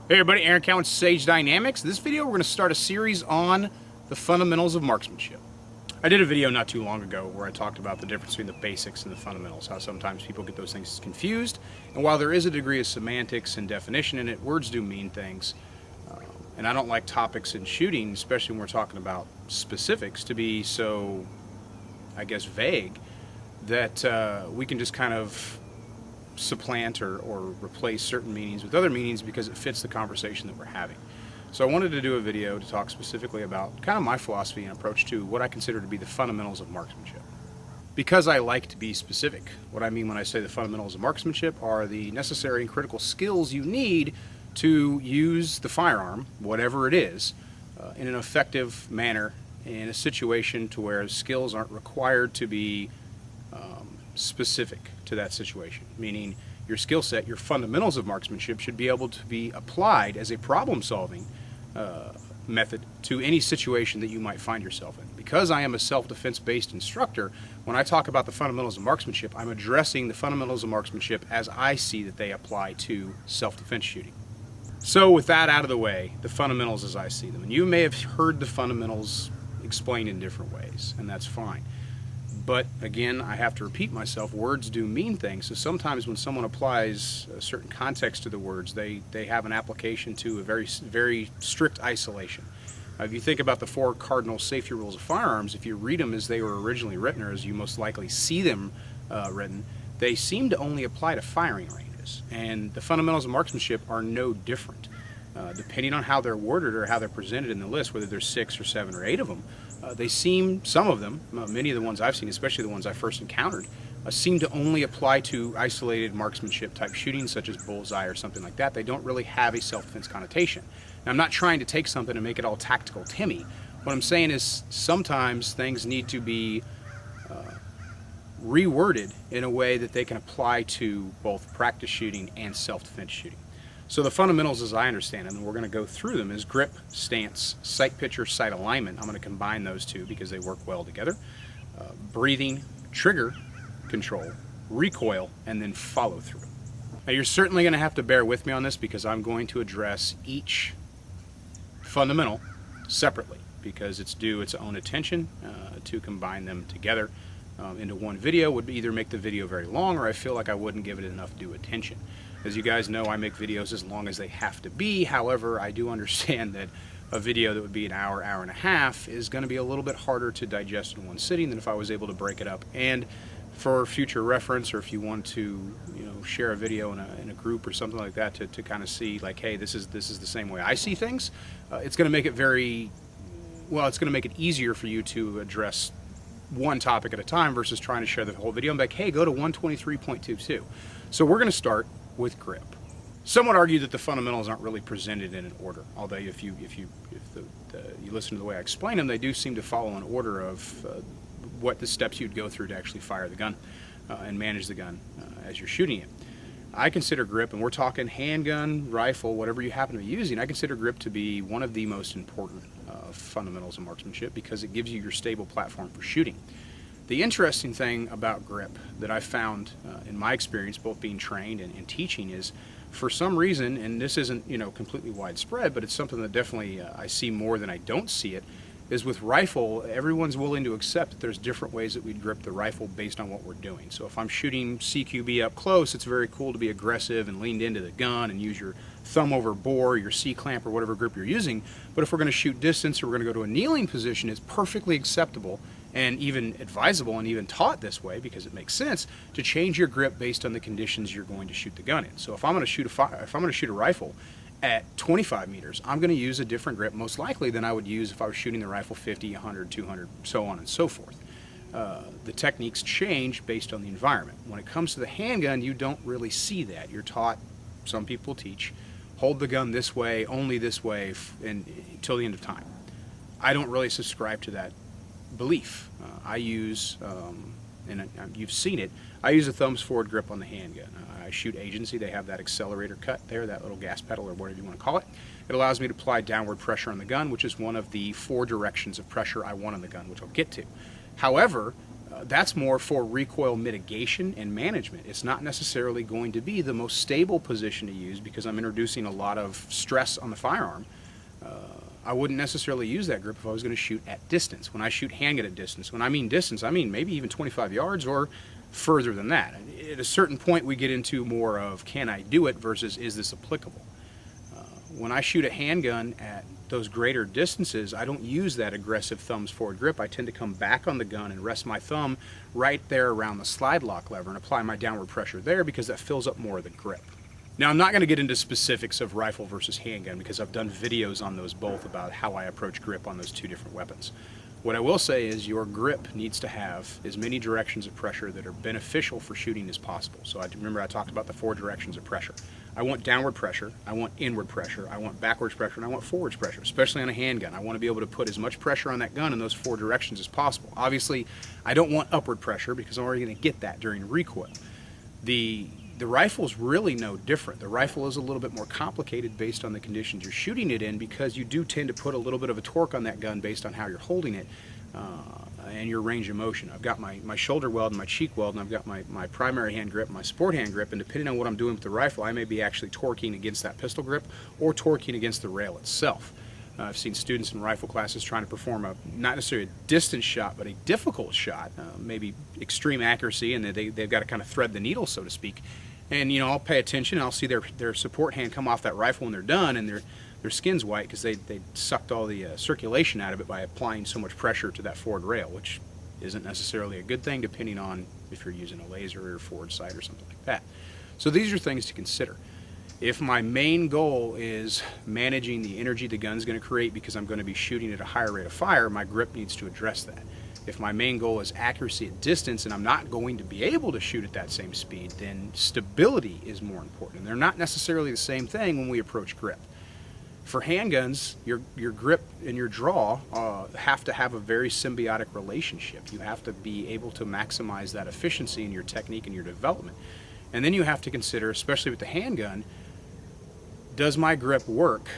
Hey everybody, Aaron Cowan, Sage Dynamics. This video we're going to start a series on the fundamentals of marksmanship. I did a video not too long ago where I talked about the difference between the basics and the fundamentals, how sometimes people get those things confused, and while there is a degree of semantics and definition in it, words do mean things. And I don't like topics in shooting, especially when we're talking about specifics, to be so, I guess, vague that we can just kind of supplant or replace certain meanings with other meanings because it fits the conversation that we're having. So I wanted to do a video to talk specifically about kind of my philosophy and approach to what I consider to be the fundamentals of marksmanship. Because I like to be specific, what I mean when I say the fundamentals of marksmanship are the necessary and critical skills you need to use the firearm, whatever it is, in an effective manner in a situation to where skills aren't required to be specific to that situation, meaning your skill set, your fundamentals of marksmanship should be able to be applied as a problem-solving method to any situation that you might find yourself in. Because I am a self-defense based instructor, when I talk about the fundamentals of marksmanship, I'm addressing the fundamentals of marksmanship as I see that they apply to self-defense shooting. So with that out of the way, the fundamentals as I see them, and you may have heard the fundamentals explained in different ways, and that's fine. But again, I have to repeat myself, words do mean things. So sometimes when someone applies a certain context to the words, they have an application to a very strict isolation. If you think about the 4 cardinal safety rules of firearms, if you read them as they were originally written, or as you most likely see them written, they seem to only apply to firing ranges. And the fundamentals of marksmanship are no different. Depending on how they're worded or how they're presented in the list, whether there's 6 or 7 or 8 of them, they seem, some of them, many of the ones I've seen, especially the ones I first encountered, seem to only apply to isolated marksmanship type shooting, such as bullseye or something like that. They don't really have a self-defense connotation. Now, I'm not trying to take something and make it all tactical Timmy. What I'm saying is sometimes things need to be reworded in a way that they can apply to both practice shooting and self-defense shooting. So the fundamentals as I understand them, and we're going to go through them, is grip, stance, sight picture, sight alignment. I'm going to combine those two because they work well together. Breathing, trigger control, recoil, and then follow through. Now you're certainly going to have to bear with me on this because I'm going to address each fundamental separately because it's due its own attention. To combine them together into one video would either make the video very long, or I feel like I wouldn't give it enough due attention. As you guys know, I make videos as long as they have to be. However, I do understand that a video that would be an hour, hour and a half is going to be a little bit harder to digest in one sitting than if I was able to break it up. And for future reference, or if you want to, share a video in a group or something like that to kind of see, like, hey, this is the same way I see things, it's going to make it it's going to make it easier for you to address one topic at a time versus trying to share the whole video and be like, hey, go to 123.22. So we're going to start with grip. Some would argue that the fundamentals aren't really presented in an order, although if you listen to the way I explain them, they do seem to follow an order of what the steps you'd go through to actually fire the gun and manage the gun as you're shooting it. I consider grip, and we're talking handgun, rifle, whatever you happen to be using, I consider grip to be one of the most important fundamentals of marksmanship because it gives you your stable platform for shooting. The interesting thing about grip that I found in my experience, both being trained and teaching, is for some reason, and this isn't completely widespread, but it's something that definitely I see more than I don't see it, is with rifle, everyone's willing to accept that there's different ways that we grip the rifle based on what we're doing. So if I'm shooting CQB up close, it's very cool to be aggressive and leaned into the gun and use your thumb over bore, your C-clamp, or whatever grip you're using. But if we're going to shoot distance or we're going to go to a kneeling position, it's perfectly acceptable and even advisable and even taught this way because it makes sense to change your grip based on the conditions you're going to shoot the gun in. So if I'm going to shoot a rifle at 25 meters, I'm going to use a different grip most likely than I would use if I was shooting the rifle 50, 100, 200, so on and so forth. The techniques change based on the environment. When it comes to the handgun, you don't really see that. You're taught, some people teach, hold the gun this way, only this way, until the end of time. I don't really subscribe to that belief. I use, and you've seen it, I use a thumbs forward grip on the handgun. I shoot agency. They have that accelerator cut there, that little gas pedal or whatever you want to call it. It allows me to apply downward pressure on the gun, which is one of the 4 directions of pressure I want on the gun, which I'll get to. However, That's more for recoil mitigation and management. It's not necessarily going to be the most stable position to use because I'm introducing a lot of stress on the firearm. I wouldn't necessarily use that grip if I was going to shoot at distance. When I shoot handgun at distance, when I mean distance, I mean maybe even 25 yards or further than that. At a certain point, we get into more of can I do it versus is this applicable. When I shoot a handgun at those greater distances, I don't use that aggressive thumbs forward grip. I tend to come back on the gun and rest my thumb right there around the slide lock lever and apply my downward pressure there because that fills up more of the grip. Now, I'm not going to get into specifics of rifle versus handgun because I've done videos on those both about how I approach grip on those two different weapons. What I will say is your grip needs to have as many directions of pressure that are beneficial for shooting as possible. So remember I talked about the 4 directions of pressure. I want downward pressure, I want inward pressure, I want backwards pressure, and I want forwards pressure, especially on a handgun. I want to be able to put as much pressure on that gun in those 4 directions as possible. Obviously, I don't want upward pressure because I'm already going to get that during recoil. The rifle is really no different. The rifle is a little bit more complicated based on the conditions you're shooting it in because you do tend to put a little bit of a torque on that gun based on how you're holding it and your range of motion. I've got my shoulder weld and my cheek weld, and I've got my primary hand grip, my sport hand grip, and depending on what I'm doing with the rifle, I may be actually torquing against that pistol grip or torquing against the rail itself. I've seen students in rifle classes trying to perform not necessarily a distance shot, but a difficult shot, maybe extreme accuracy, and they've got to kind of thread the needle, so to speak. And I'll pay attention, and I'll see their support hand come off that rifle when they're done, and their skin's white because they sucked all the circulation out of it by applying so much pressure to that forward rail, which isn't necessarily a good thing depending on if you're using a laser or forward sight or something like that. So these are things to consider. If my main goal is managing the energy the gun's going to create because I'm going to be shooting at a higher rate of fire, my grip needs to address that. If my main goal is accuracy at distance and I'm not going to be able to shoot at that same speed, then stability is more important. And they're not necessarily the same thing when we approach grip. For handguns, your grip and your draw have to have a very symbiotic relationship. You have to be able to maximize that efficiency in your technique and your development. And then you have to consider, especially with the handgun, does my grip work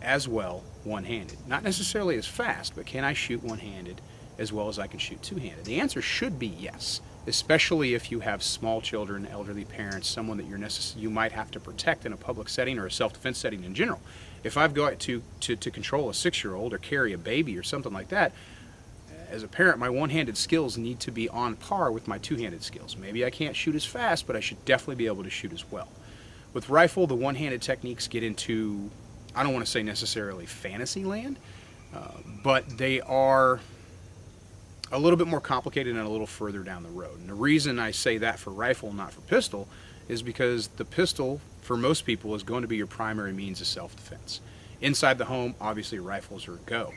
as well one-handed? Not necessarily as fast, but can I shoot one-handed as well as I can shoot two-handed? The answer should be yes, especially if you have small children, elderly parents, someone that you might have to protect in a public setting or a self-defense setting in general. If I've got to control a 6-year-old or carry a baby or something like that, as a parent, my one-handed skills need to be on par with my two-handed skills. Maybe I can't shoot as fast, but I should definitely be able to shoot as well. With rifle, the one-handed techniques get into, I don't want to say necessarily fantasy land, but they are a little bit more complicated and a little further down the road. And the reason I say that for rifle and not for pistol is because the pistol, for most people, is going to be your primary means of self-defense. Inside the home, obviously rifles are a go.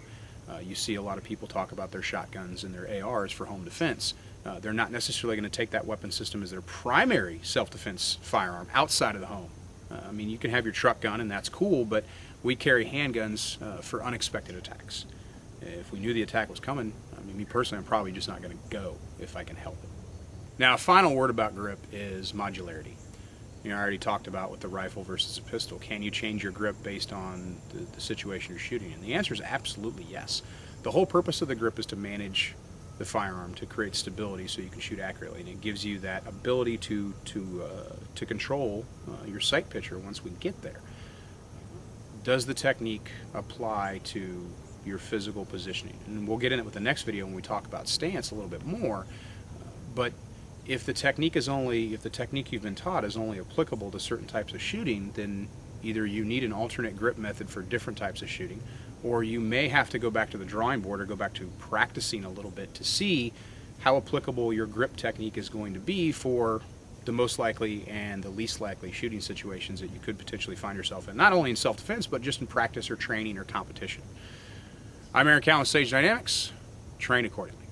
You see a lot of people talk about their shotguns and their ARs for home defense. They're not necessarily going to take that weapon system as their primary self-defense firearm outside of the home. I mean, you can have your truck gun and that's cool, but we carry handguns for unexpected attacks. If we knew the attack was coming, I mean, me personally, I'm probably just not going to go if I can help it. Now, a final word about grip is modularity. I already talked about with the rifle versus a pistol. Can you change your grip based on the situation you're shooting in? The answer is absolutely yes. The whole purpose of the grip is to manage the firearm, to create stability so you can shoot accurately, and it gives you that ability to control your sight picture once we get there. Does the technique apply to your physical positioning? And we'll get in it with the next video when we talk about stance a little bit more, but if the technique you've been taught is only applicable to certain types of shooting, then either you need an alternate grip method for different types of shooting, or you may have to go back to the drawing board or go back to practicing a little bit to see how applicable your grip technique is going to be for the most likely and the least likely shooting situations that you could potentially find yourself in, not only in self-defense, but just in practice or training or competition. I'm Aaron Cowan with Sage Dynamics. Train accordingly.